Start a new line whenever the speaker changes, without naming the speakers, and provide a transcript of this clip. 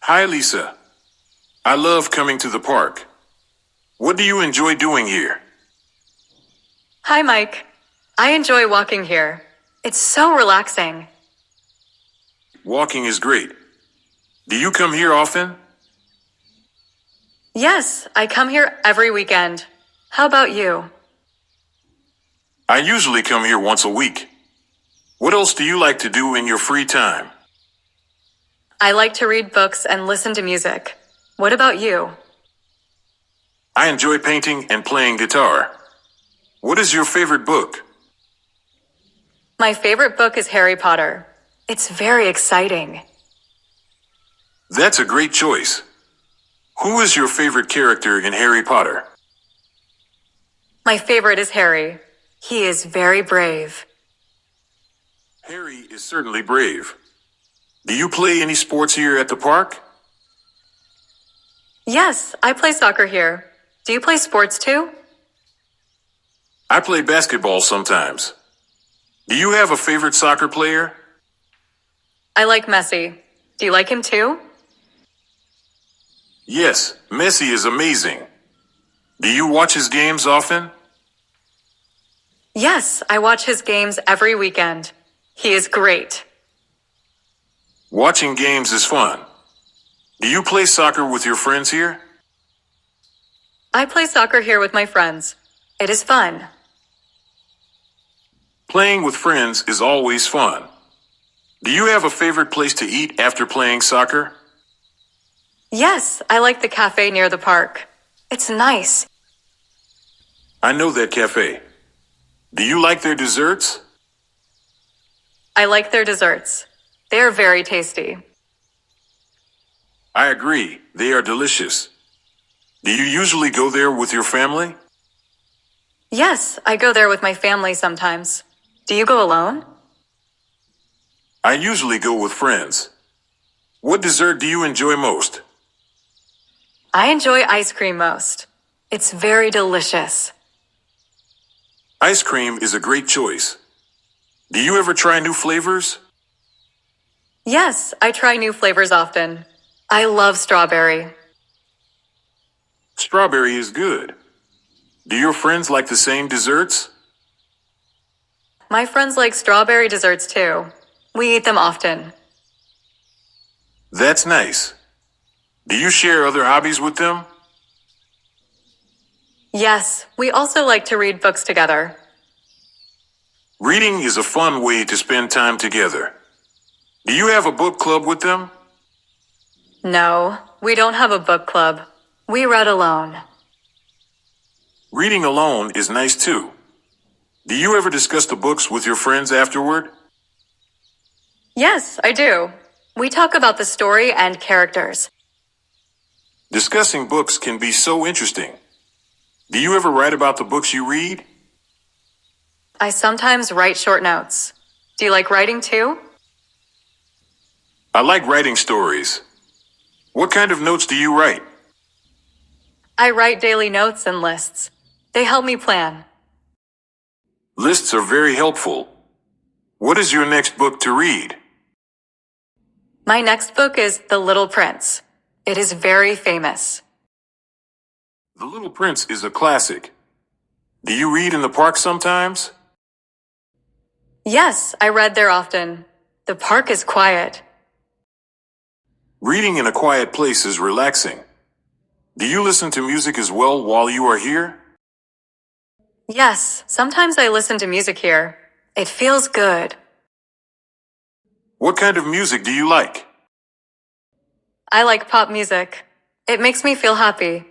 Hi, Lisa. I love coming to the park. What do you enjoy doing here?
Hi, Mike. I enjoy walking here. It's so relaxing.
Walking is great. Do you come here often?
Yes, I come here every weekend. How about you?
I usually come here once a week. What else do you like to do in your free time?
I like to read books and listen to music. What about you?
I enjoy painting and playing guitar. What is your favorite book?
My favorite book is Harry Potter. It's very exciting.
That's a great choice. Who is your favorite character in Harry Potter?
My favorite is Harry. He is very brave.
Harry is certainly brave. Do you play any sports here at the park?
Yes, I play soccer here. Do you play sports too?
I play basketball sometimes. Do you have a favorite soccer player?
I like Messi. Do you like him too?
Yes, Messi is amazing. Do you watch his games often?
Yes, I watch his games every weekend. He is great.
Watching games is fun. Do you play soccer with your friends here?
I play soccer here with my friends. It is fun.
Playing with friends is always fun. Do you have a favorite place to eat after playing soccer?
Yes, I like the cafe near the park. It's nice.
I know that cafe. Do you like their desserts?
I like their desserts. They are very tasty.
I agree, they are delicious. Do you usually go there with your family?
Yes, I go there with my family sometimes. Do you go alone?
I usually go with friends. What dessert do you enjoy most?
I enjoy ice cream most. It's very delicious.
Ice cream is a great choice. Do you ever try new flavors?
Yes, I try new flavors often. I love strawberry.
Strawberry is good. Do your friends like the same desserts?
My friends like strawberry desserts too. We eat them often.
That's nice. Do you share other hobbies with them?
Yes, we also like to read books together.
Reading is a fun way to spend time together. Do you have a book club with them?
No, we don't have a book club. We read alone.
Reading alone is nice too. Do you ever discuss the books with your friends afterward?
Yes, I do. We talk about the story and characters.
Discussing books can be so interesting. Do you ever write about the books you read?
I sometimes write short notes. Do you like writing too?
I like writing stories. What kind of notes do you write?
I write daily notes and lists. They help me plan.
Lists are very helpful. What is your next book to read?
My next book is The Little Prince. It is very famous.
The Little Prince is a classic. Do you read in the park sometimes?
Yes, I read there often. The park is quiet.
Reading in a quiet place is relaxing. Do you listen to music as well while you are here?
Yes, sometimes I listen to music here. It feels good.
What kind of music do you like?
I like pop music. It makes me feel happy.